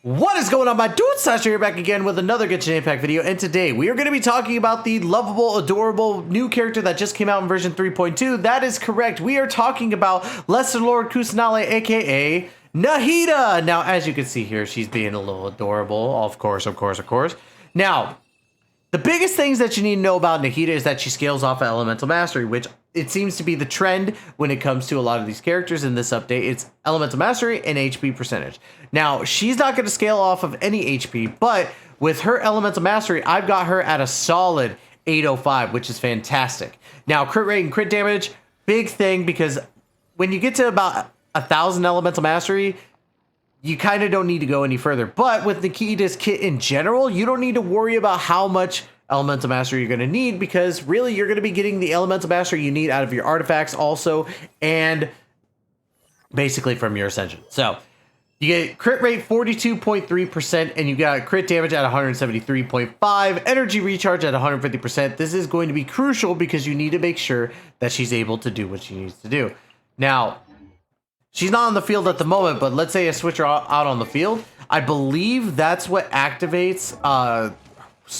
What is going on, my dudes? Sasha here back again with another Genshin Impact video, and today we are going to be talking about the lovable, adorable new character that just came out in version 3.2. That is correct. We are talking about Lesser Lord Kusanali, aka Nahida. Now, as you can see here, she's being a little adorable. Of course. Now, the biggest things that you need to know about Nahida is that she scales off of Elemental Mastery, which it seems to be the trend when it comes to a lot of these characters in this update. It's Elemental Mastery and HP percentage. Now, she's not going to scale off of any HP, but with her Elemental Mastery, I've got her at a solid 805, which is fantastic. Now, crit rate and crit damage, big thing, because when you get to about 1,000 Elemental Mastery, you kind of don't need to go any further. But with Nahida's kit in general, you don't need to worry about how much Elemental Mastery you're going to need, because really you're going to be getting the Elemental Mastery you need out of your artifacts also, and basically from your Ascension. So you get crit rate 42.3%, and you got crit damage at 173.5, energy recharge at 150%. This is going to be crucial because you need to make sure that she's able to do what she needs to do. Now, she's not on the field at the moment, but let's say I switch her out on the field. I believe that's what activates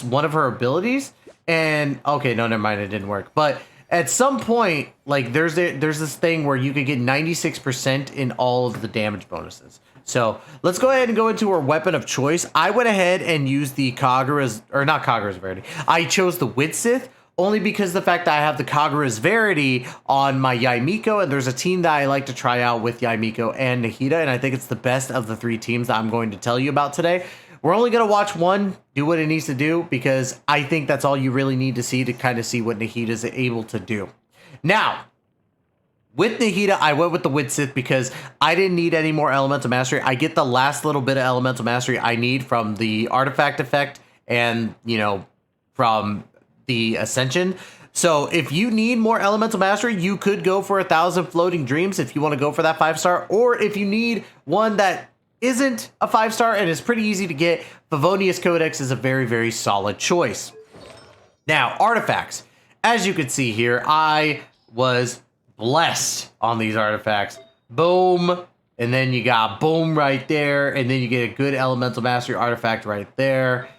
one of her abilities. And okay, no, never mind, it didn't work. But at some point, like there's this thing where you could get 96% in all of the damage bonuses. So let's go ahead and go into her weapon of choice. I went ahead and used the Kagura's, or not Kagura's Verity. I chose the Widsith, only because the fact that I have the Kagura's Verity on my Yae Miko, and there's a team that I like to try out with Yae Miko and Nahida, and I think it's the best of the three teams that I'm going to tell you about today. We're only going to watch one do what it needs to do, because I think that's all you really need to see to kind of see what Nahida is able to do. Now, with Nahida, I went with the Widsith because I didn't need any more Elemental Mastery. I get the last little bit of Elemental Mastery I need from the Artifact effect and, you know, from the Ascension. So if you need more Elemental Mastery, you could go for 1,000 Floating Dreams if you want to go for that 5-star, or if you need one that isn't a 5-star and is pretty easy to get, Favonius Codex is a very, very solid choice. Now, artifacts. As you can see here, I was blessed on these artifacts. Boom. And then you got boom right there. And then you get a good Elemental Mastery artifact right there.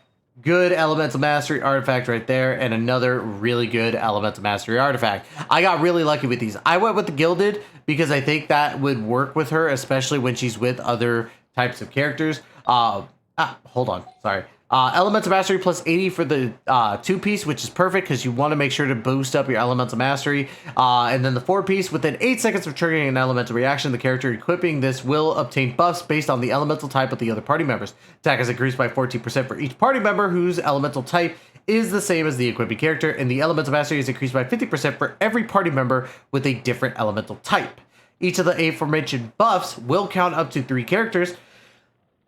Good Elemental Mastery artifact right there. And another really good Elemental Mastery artifact. I got really lucky with these. I went with the Gilded because I think that would work with her, especially when she's with other types of characters. Hold on, sorry. Elemental Mastery plus 80 for the 2-piece, which is perfect because you want to make sure to boost up your Elemental Mastery. And then the 4-piece, within 8 seconds of triggering an elemental reaction, the character equipping this will obtain buffs based on the elemental type of the other party members. Attack is increased by 14% for each party member whose elemental type is the same as the equipping character, and the Elemental Mastery is increased by 50% for every party member with a different elemental type. Each of the aforementioned buffs will count up to 3 characters.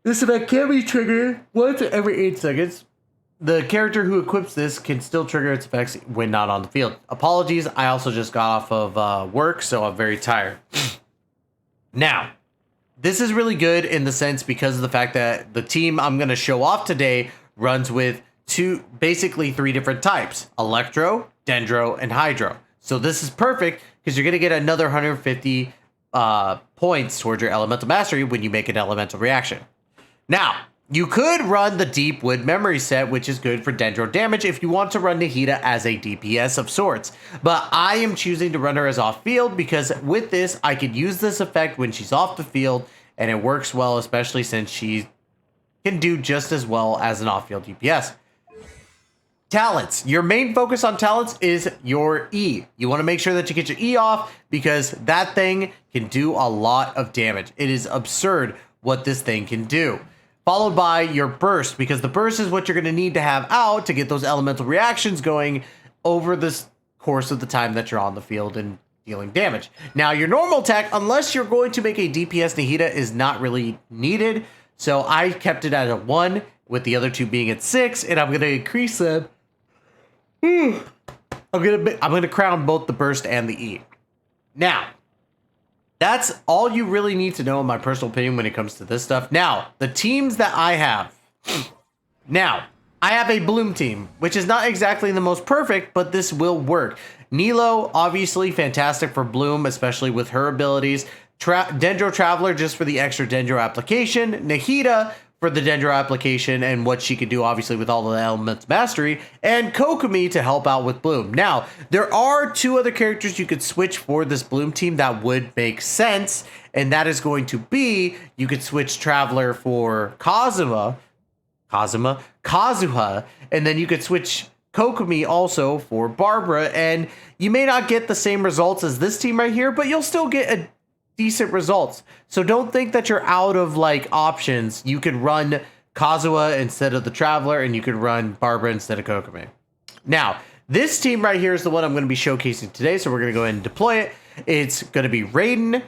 This effect can be triggered once every 8 seconds. The character who equips this can still trigger its effects when not on the field. Apologies, I also just got off of work, so I'm very tired. Now, this is really good in the sense because of the fact that the team I'm going to show off today runs with basically 3 different types: Electro, Dendro, and Hydro. So this is perfect because you're going to get another 150 points towards your Elemental Mastery when you make an elemental reaction. Now, you could run the Deep Wood Memory set, which is good for Dendro damage if you want to run Nahida as a DPS of sorts. But I am choosing to run her as off-field because with this, I could use this effect when she's off the field, and it works well, especially since she can do just as well as an off-field DPS. Talents. Your main focus on talents is your E. You want to make sure that you get your E off because that thing can do a lot of damage. It is absurd what this thing can do. Followed by your burst, because the burst is what you're going to need to have out to get those elemental reactions going over the course of the time that you're on the field and dealing damage. Now, your normal attack, unless you're going to make a DPS Nahida, is not really needed. So I kept it at a 1, with the other 2 being at 6, and I'm going to increase them. I'm going to crown both the burst and the E. Now, that's all you really need to know, in my personal opinion, when it comes to this stuff. Now, the teams that I have. Now, I have a Bloom team, which is not exactly the most perfect, but this will work. Nilou, obviously fantastic for Bloom, especially with her abilities. Dendro Traveler, just for the extra Dendro application. Nahida for the Dendro application and what she could do, obviously, with all the elements mastery, and Kokomi to help out with Bloom. Now, there are 2 other characters you could switch for this Bloom team that would make sense, and that is going to be, you could switch Traveler for Kazuha, and then you could switch Kokomi also for Barbara, and you may not get the same results as this team right here, but you'll still get a decent results. So don't think that you're out of like options. You could run Kazuha instead of the Traveler, and you could run Barbara instead of Kokomi. Now, this team right here is the one I'm going to be showcasing today, so we're going to go ahead and deploy it. It's going to be Raiden,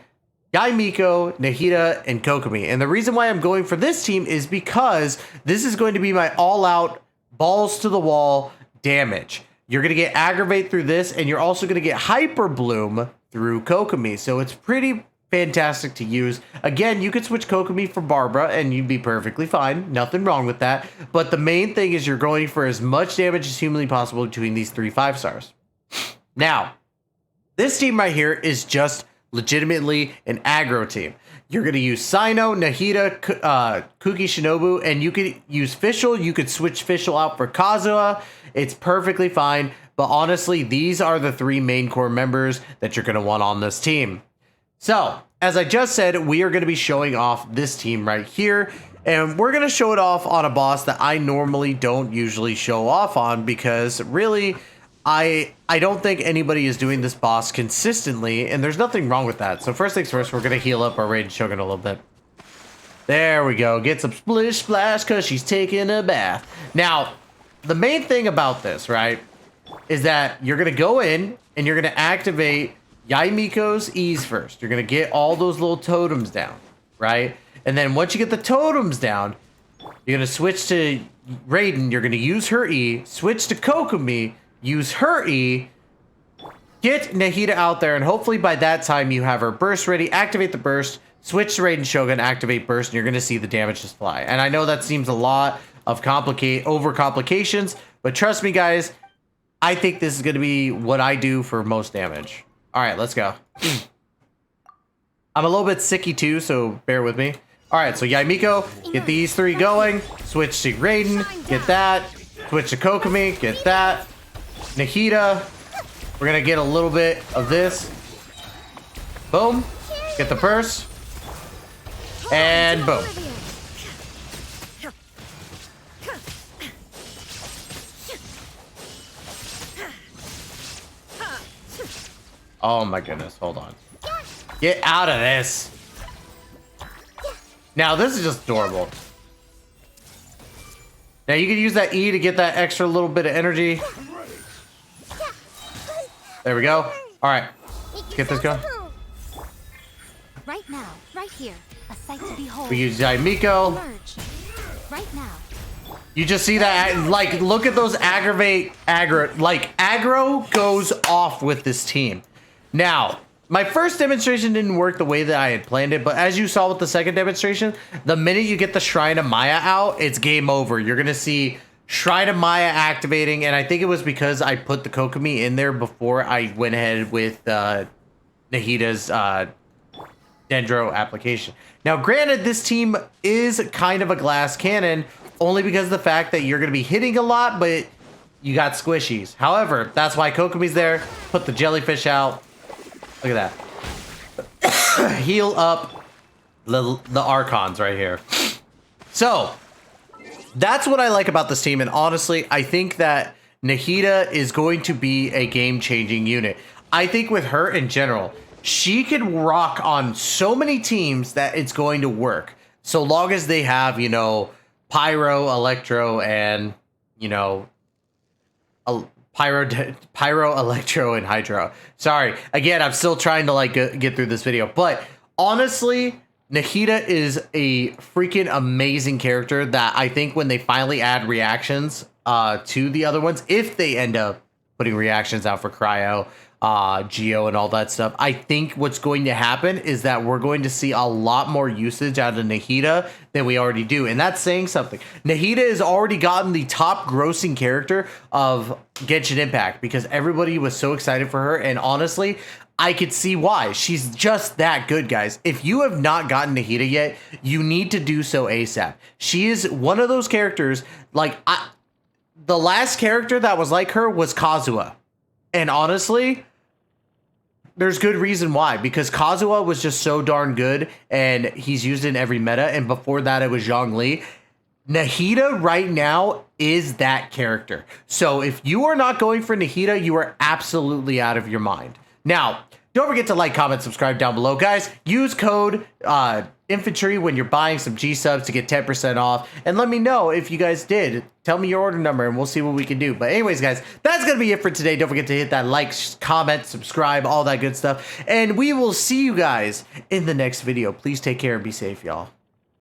Yae Miko, Nahida, and Kokomi. And the reason why I'm going for this team is because this is going to be my all-out, balls-to-the-wall damage. You're going to get Aggravate through this, and you're also going to get Hyper Bloom through Kokomi. So it's pretty fantastic to use. Again, you could switch Kokomi for Barbara and you'd be perfectly fine. Nothing wrong with that. But the main thing is you're going for as much damage as humanly possible between these 3 5-stars. Now, this team right here is just legitimately an aggro team. You're going to use Cyno, Nahida, Kuki Shinobu, and you could use Fischl. You could switch Fischl out for Kazuha. It's perfectly fine. But honestly, these are the 3 main core members that you're going to want on this team. So, as I just said, we are going to be showing off this team right here, and we're going to show it off on a boss that I normally don't usually show off on, because really, I don't think anybody is doing this boss consistently, and there's nothing wrong with that. So first things first, we're going to heal up our Raiden Shogun a little bit. There we go. Get some splish splash because she's taking a bath. Now, the main thing about this, right, is that you're going to go in and you're going to activate Yae Miko's E's first. You're going to get all those little totems down, right? And then once you get the totems down, you're going to switch to Raiden. You're going to use her E. Switch to Kokomi. Use her E. Get Nahida out there, and hopefully by that time you have her burst ready. Activate the burst. Switch to Raiden Shogun. Activate burst, and you're going to see the damage just fly. And I know that seems a lot of overcomplications, but trust me, guys, I think this is going to be what I do for most damage. All right, let's go. I'm a little bit sicky too, so bear with me. All right, so Yae Miko, get these 3 going. Switch to Raiden, get that. Switch to Kokomi, get that. Nahida, we're gonna get a little bit of this. Boom, get the burst. And boom. Oh my goodness, hold on. Get out of this. Now, this is just adorable. Now, you can use that E to get that extra little bit of energy. There we go. All right, let's get this going. Right now, right here, a sight to behold. We use Yae Miko. Right now. You just see that, like, look at those aggro goes off with this team. Now, my first demonstration didn't work the way that I had planned it, but as you saw with the second demonstration, the minute you get the Shrine of Maya out, it's game over. You're going to see Shrine of Maya activating, and I think it was because I put the Kokomi in there before I went ahead with Nahida's Dendro application. Now, granted, this team is kind of a glass cannon, only because of the fact that you're going to be hitting a lot, but you got squishies. However, that's why Kokomi's there. Put the jellyfish out. Look at that. Heal up the Archons right here. So, that's what I like about this team. And honestly, I think that Nahida is going to be a game-changing unit. I think with her in general, she can rock on so many teams that it's going to work. So long as they have, you know, Pyro, Electro, and, you know, Pyro, Electro, and Hydro. Sorry. Again, I'm still trying to like get through this video. But honestly, Nahida is a freaking amazing character that I think when they finally add reactions to the other ones, if they end up putting reactions out for Cryo, Geo and all that stuff. I think what's going to happen is that we're going to see a lot more usage out of Nahida than we already do. And that's saying something. Nahida has already gotten the top grossing character of Genshin Impact because everybody was so excited for her. And honestly, I could see why. She's just that good, guys. If you have not gotten Nahida yet, you need to do so ASAP. She is one of those characters, like, the last character that was like her was Kazuha. And honestly, there's good reason why, because Kazuha was just so darn good and he's used in every meta. And before that, it was Zhongli. Nahida right now is that character. So if you are not going for Nahida, you are absolutely out of your mind. Now, don't forget to like, comment, subscribe down below. Guys, use code Infantry when you're buying some G-subs to get 10% off. And let me know if you guys did. Tell me your order number and we'll see what we can do. But anyways, guys, that's going to be it for today. Don't forget to hit that like, comment, subscribe, all that good stuff. And we will see you guys in the next video. Please take care and be safe, y'all.